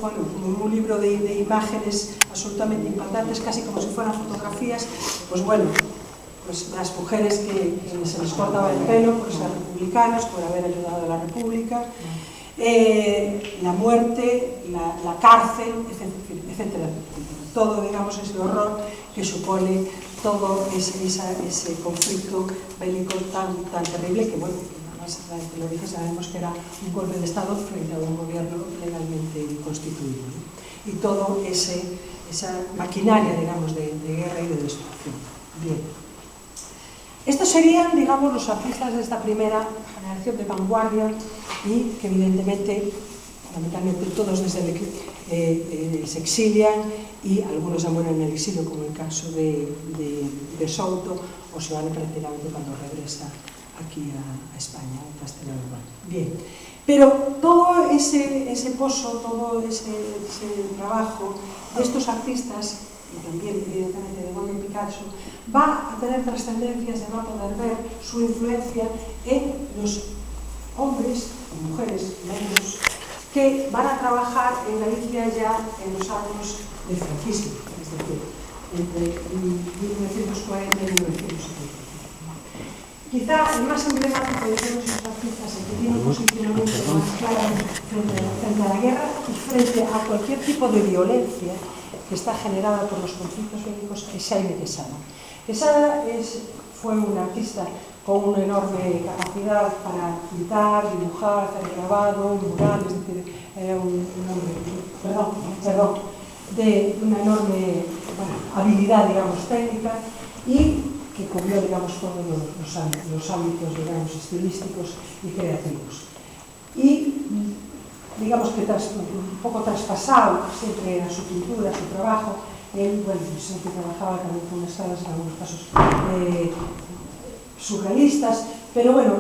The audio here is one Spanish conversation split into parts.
Bueno, un libro de imágenes absolutamente impactantes, casi como si fueran fotografías, pues bueno, pues las mujeres que se les cortaba el pelo por ser republicanas, por haber ayudado a la República, la muerte, la cárcel, etcétera. Todo, digamos, ese horror que supone todo ese conflicto bélico tan terrible que, bueno, que lo dije, sabemos que era un golpe de Estado frente a un gobierno legalmente constituido, ¿no? Y todo esa maquinaria, digamos, de guerra y de destrucción. Bien. Estos serían, digamos, los artistas de esta primera generación de vanguardia y que evidentemente, fundamentalmente todos desde se exilian y algunos ya mueren en el exilio, como el caso de Souto, o se van prácticamente cuando regresa aquí a España, a Castellón. Bien, pero todo ese pozo, todo ese trabajo de estos artistas, y también evidentemente de Goya y Picasso, va a tener trascendencia, se va a poder ver su influencia en los hombres y mujeres negros que van a trabajar en Galicia ya en los años del franquismo, es decir, entre 1940 y 1970. Quizá el más emblemático de todos esos artistas, el que tiene un posicionamiento más claro frente a la guerra y frente a cualquier tipo de violencia que está generada por los conflictos bélicos, es Xaime Quesada. Quesada fue un artista con una enorme capacidad para pintar, dibujar, hacer grabado, mural, es decir, era un hombre, de una enorme habilidad, digamos, técnica, y que cubrió, digamos, todos los ámbitos, digamos, estilísticos y creativos. Y, digamos que un poco traspasado siempre era su pintura, su trabajo, él, bueno, siempre trabajaba también con escalas, en algunos casos, surrealistas, pero bueno,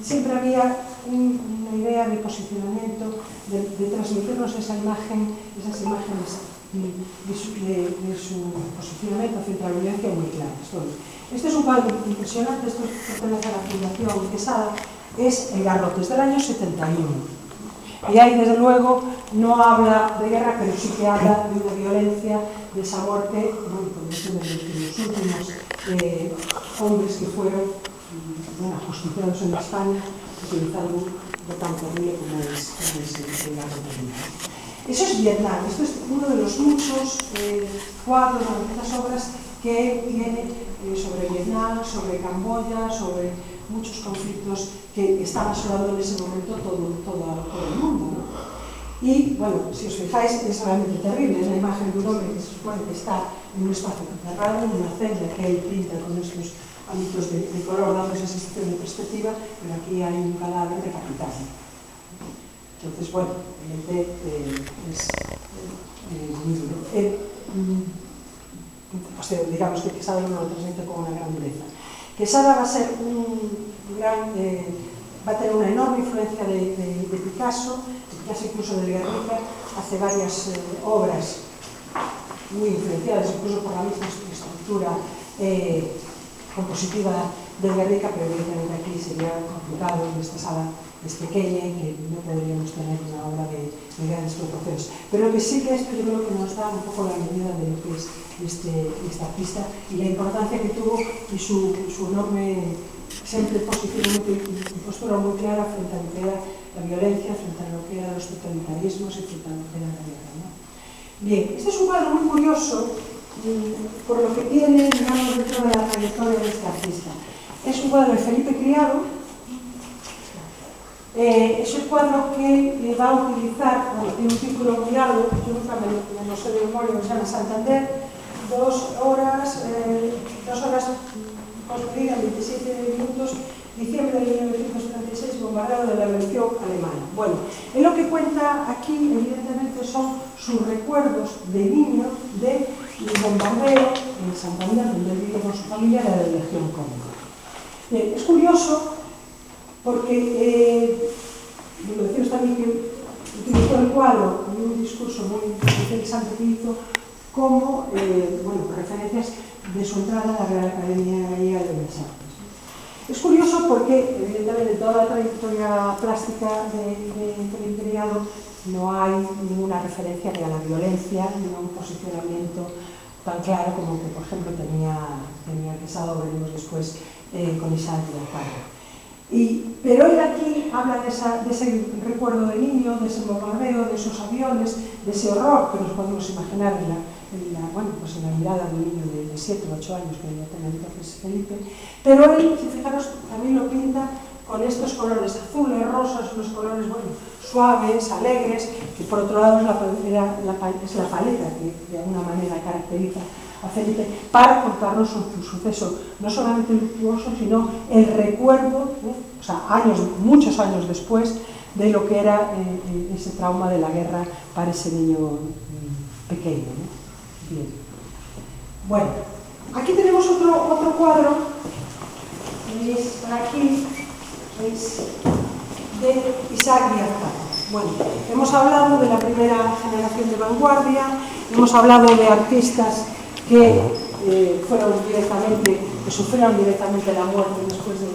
siempre había una idea de posicionamiento, de transmitirnos esa imagen, esas imágenes de su posicionamiento frente a la violencia muy claras. Este es un cuadro impresionante, esto pertenece a la Fundación Quesada, es El Garrote, es del año 71. Y ahí, desde luego, no habla de guerra, pero sí que habla de una violencia, de esa muerte, bueno, por decir, de los últimos hombres que fueron ajusticiados en España, utilizando algo tan terrible como es el Garrote. Eso es Vietnam. Esto es uno de los muchos cuadros, muchas obras que tiene sobre Vietnam, sobre Camboya, sobre muchos conflictos que estaba asolando en ese momento todo el mundo, ¿no? Y, bueno, si os fijáis, es realmente terrible. Es la imagen de un hombre que se supone que está en un espacio cerrado, en una celda que él pinta con estos ámbitos de color, dando esa sensación de perspectiva, pero aquí hay un cadáver decapitado. Entonces, bueno, es muy duro. Digamos que Quesada no lo transmite con una gran dureza. Quesada va a ser va a tener una enorme influencia de Picasso incluso del Guernica, hace varias obras muy influenciadas, incluso por la misma estructura compositiva del Guernica, pero evidentemente aquí sería complicado en esta sala es pequeña y que no podríamos tener una obra de grandes proporciones. Pero lo que sí que esto yo creo que nos da un poco la medida de lo que es este artista y la importancia que tuvo y su enorme siempre posicionamiento y postura muy clara frente a lo que era la violencia, frente a lo que eran los totalitarismos y frente a lo que era la guerra, ¿no? Bien, este es un cuadro muy curioso por lo que tiene, digamos, dentro de la trayectoria de este artista. Es un cuadro de Felipe Criado. Es el cuadro que va a utilizar, bueno, tiene un título muy largo, yo nunca me lo sé de memoria, se llama Santander, 2 horas construida en 27 minutos, diciembre de 1936, bombardeo de la Revolución Alemana. Bueno, él lo que cuenta aquí, evidentemente, son sus recuerdos de niño del bombardeo en Santander, donde él vive con su familia, de la Legión Cóndor. Es curioso porque, lo decimos también que utilizó el cuadro en un discurso muy interesante que hizo como referencias de su entrada a la Real Academia Gallega de Bellas Artes. Es curioso porque, evidentemente, toda la trayectoria plástica de Felipe Criado no hay ninguna referencia ni a la violencia ni a un posicionamiento tan claro como que, por ejemplo, tenía Quesada, veremos después, con Isaac Díaz Pardo. Pero él aquí habla de ese recuerdo de niño, de ese bombardeo, de esos aviones, de ese horror que nos podemos imaginar en la mirada de un niño de 7 o 8 años que ya tenía entonces Felipe. Pero él, si fijaros, también lo pinta con estos colores azules, rosas, unos colores suaves, alegres, que por otro lado es la paleta que de alguna manera caracteriza a Felipe para contarnos un suceso no solamente luctuoso, sino el recuerdo, o sea, muchos años después, de lo que era ese trauma de la guerra para ese niño pequeño, ¿no? Bien. Bueno, aquí tenemos otro cuadro, veis por aquí, es de Isaac Díaz Pardo. Bueno, hemos hablado de la primera generación de vanguardia, hemos hablado de artistas que sufrieron directamente la muerte después de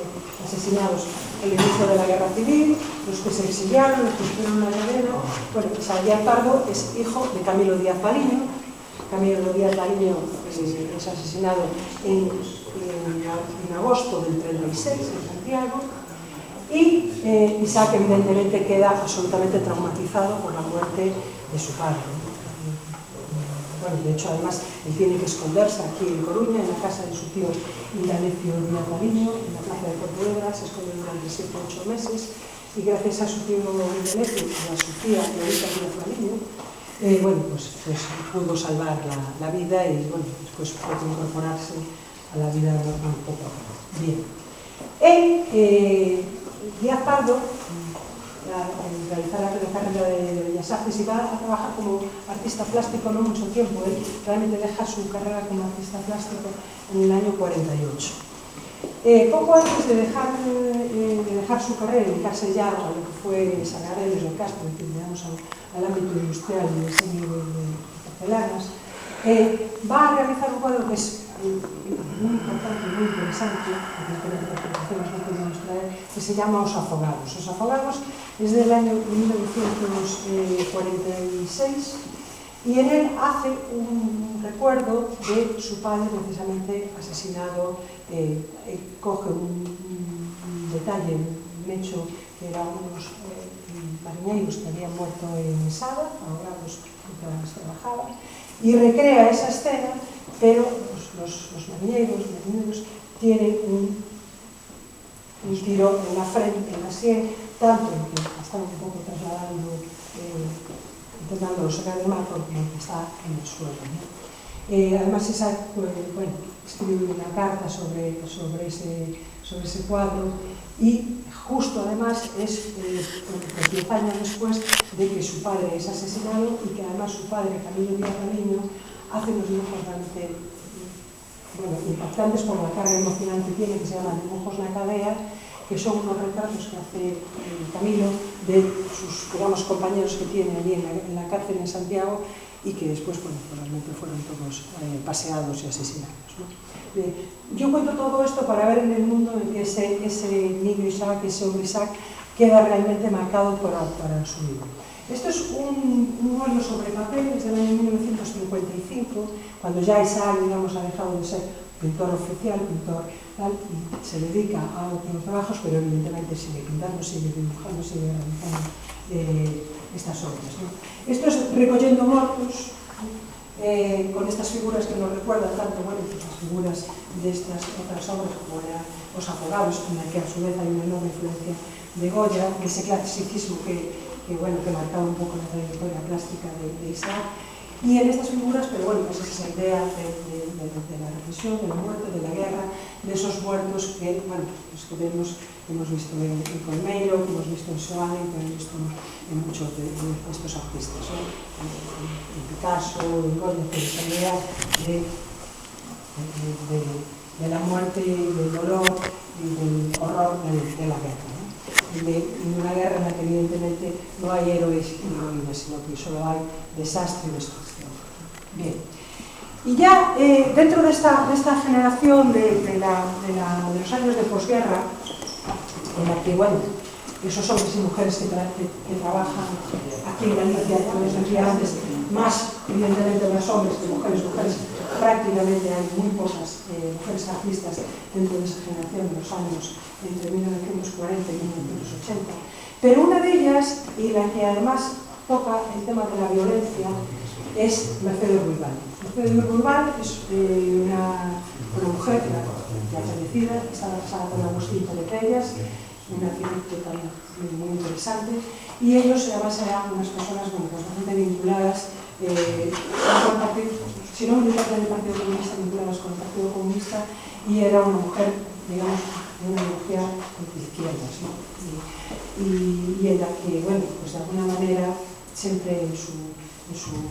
asesinados en el inicio de la guerra civil, los que se exiliaron, los que sufrieron una guerrera. Bueno, Isaac Díaz Pardo es hijo de Camilo Díaz Baliño. Camilo Díaz Baliño es asesinado en agosto del 36 en Santiago. Y Isaac evidentemente queda absolutamente traumatizado por la muerte de su padre. Bueno, de hecho, además, él tiene que esconderse aquí en Coruña, en la casa de su tío Indalecio Díaz Baliño, en la plaza de Pontevedra, se esconde durante 7 o 8 meses, y gracias a su tío Indalecio y a su tía Lolita Díaz Baliño, pues pudo salvar la vida y bueno, después pudo incorporarse a la vida normal poco a poco. Bien. Díaz Pardo, al realizar la carrera de Bellas Artes, y va a trabajar como artista plástico no mucho tiempo. Él realmente deja su carrera como artista plástico en el año 48. Poco antes de dejar su carrera y dedicarse ya a lo que fue Sagrario del Castro, que digamos al ámbito industrial y diseño de porcelanas, va a realizar un cuadro que es muy importante, muy interesante, que se llama Os Afogados. Os Afogados es del año 1946 y en él hace un recuerdo de su padre precisamente asesinado. Coge un detalle, un hecho que eran unos mariñeiros que habían muerto en Mesada, ahogados mientras trabajaban, y recrea esa escena, pero los marineros tienen un tiro en la frente, en la sien, tanto que están un poco trasladando, intentando sacar del mar, como que está en el suelo, ¿no? Además, escribe una carta sobre ese cuadro, y justo además es 10 años después de que su padre es asesinado, y que además su padre, Camilo Díaz Baliño, hace unos dibujos realmente impactantes por la carga emocional que tiene, que se llaman Dibujos na Cadea, que son unos retratos que hace Camilo de sus, compañeros que tiene allí en la cárcel en Santiago, y que después, realmente fueron todos paseados y asesinados, ¿no? Yo cuento todo esto para ver en el mundo en que ese niño Isaac, ese hombre Isaac, queda realmente marcado para su vida. Esto es un óleo sobre papel desde el año 1955, cuando ya Isaac, ha dejado de ser pintor oficial, pintor tal, y se dedica a otros trabajos, pero evidentemente sigue pintando, sigue dibujando, sigue realizando estas obras, ¿no? Esto es Recollendo Mortos, con estas figuras que nos recuerdan tanto, las figuras de estas otras obras como era Os Afogados, en la que a su vez hay una enorme influencia de Goya, de ese clasicismo que marcaba un poco la trayectoria plástica de Isaac. Y en estas figuras, es esa idea de la represión, de la muerte, de la guerra, de esos muertos que, hemos visto en Colmeiro, que hemos visto en Soane, que hemos visto en muchos de estos artistas, ¿no? En Picasso, en Goya, pero esa idea de la muerte, del dolor y del horror de la guerra, ¿no? En una guerra en la que evidentemente no hay héroes y heroínas, sino que solo hay desastre y destrucción. Bien. Y ya dentro de esta generación de los años de posguerra, en la que, esos hombres y mujeres que trabajan aquí aquí en Galicia, como les decía antes, más evidentemente más hombres que mujeres, prácticamente hay muy pocas mujeres artistas dentro de esa generación de los años entre 1940 y 1980, pero una de ellas, y la que además toca el tema de la violencia, es Mercedes Ruibal. Mercedes Ruibal es una mujer ya fallecida, estaba casada con Agustín Pérez, un arquitecto también muy interesante, y ellos además eran unas personas bastante vinculadas con el partido, si no militaban del Partido Comunista, vinculadas con el Partido Comunista, y era una mujer, digamos, de una ideología de izquierdas, ¿no? Y en la que, bueno, pues de alguna manera, siempre en su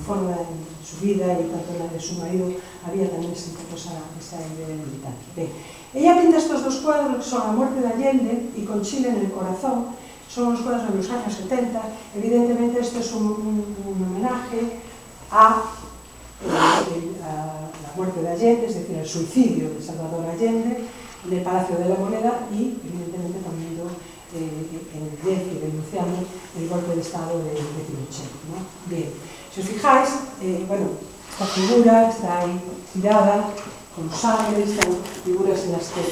forma, en su vida y tanto en la de su marido, había también esa idea militar. Bien. Ella pinta estos dos cuadros que son La muerte de Allende y Con Chile en el corazón. Son unos cuadros de los años 70. Evidentemente, esto es un homenaje a la muerte de Allende, es decir, el suicidio de Salvador Allende en el Palacio de la Moneda y, evidentemente, también en evidencia y denunciando el golpe de Estado de Pinochet, ¿no? Bien, si os fijáis, bueno, esta figura está ahí tirada, con sangre, están figuras en las que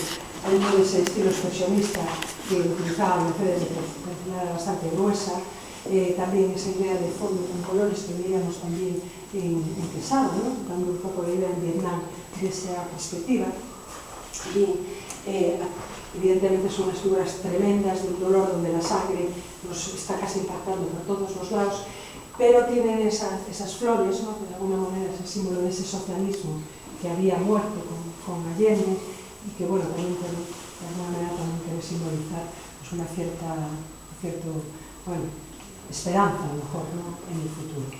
dentro de ese estilo expresionista que utilizaba Mercedes de manera bastante gruesa, también esa idea de fondo con colores que veíamos también en Quesada, ¿no? Dando un poco la idea en Vietnam de esa perspectiva. Bien, evidentemente son unas figuras tremendas del dolor donde la sangre nos está casi impactando por todos los lados, pero tienen esas flores, ¿no? Que de alguna manera es el símbolo de ese socialismo que había muerto con Allende y que, bueno, también de alguna manera también quiere simbolizar pues, una cierta bueno, esperanza, a lo mejor, ¿no? En el futuro.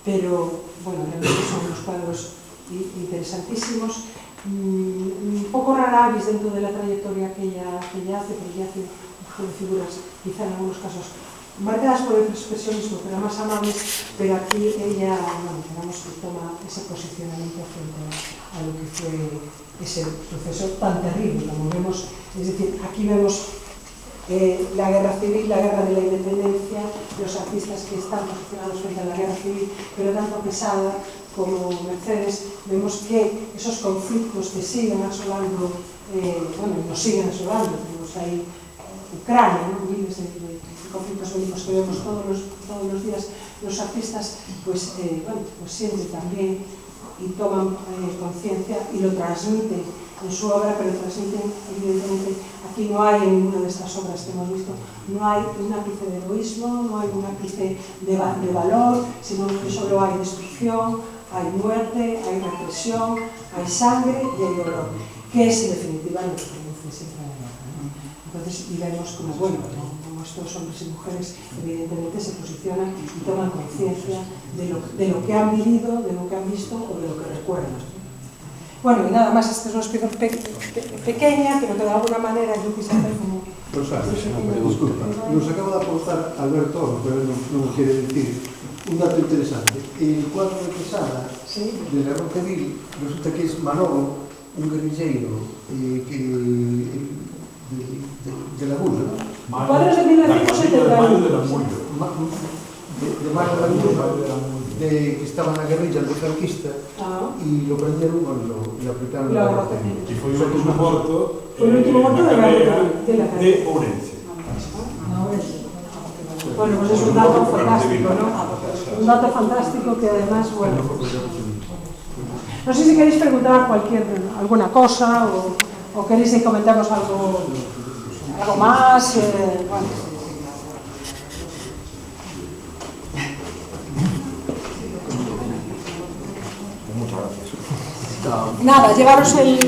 Pero, bueno, realmente son unos cuadros interesantísimos, un poco rara avis dentro de la trayectoria que ella hace, porque ella hace un poco de figuras, quizá en algunos casos marcadas por el expresionismo, pero más amables, pero aquí ella, bueno, digamos que toma ese posicionamiento frente a lo que fue ese proceso tan terrible, como vemos, es decir, aquí vemos la guerra civil, la guerra de la independencia, los artistas que están posicionados frente a la guerra civil, pero tanto Quesada como Mercedes, vemos que esos conflictos que siguen asolando, bueno, nos siguen asolando, tenemos ahí Ucrania, ¿no? Miles de conflictos bélicos que vemos todos los días, los artistas, pues, bueno, pues sienten también y toman conciencia y lo transmiten en su obra, pero transmiten, evidentemente, aquí no hay en ninguna de estas obras que hemos visto, no hay un ápice de egoísmo, no hay un ápice de valor, sino que solo hay destrucción, hay muerte, hay represión, hay sangre y hay dolor, que es en definitiva lo que produce siempre la guerra, ¿no? Entonces, y vemos como, bueno, como estos hombres y mujeres evidentemente se posicionan y toman conciencia de lo que han vivido, de lo que han visto o de lo que recuerdan. Bueno, y nada más, esta es una explicación pequeña, pero que de alguna manera yo quise hacer como... Rosario, disculpa, nos acaba de aportar Alberto, pero non quiere decir un dato interesante. El cuadro de Quesada, ¿sí? de la Guerra Civil, resulta que es Manolo, un guerrillero de la Bulla. Cuadros de 1971. De Mario Laguno, que estaba na guerrilla antifranquista y lo prendieron cuando lo aplicaron la Guerra Civil. Y foi o último morto de Ourense. Bueno, pues es un dato fantástico, ¿no? Un dato fantástico que además, bueno... No sé si queréis preguntar alguna cosa o queréis que comentemos algo más. Bueno. Nada, llevaros el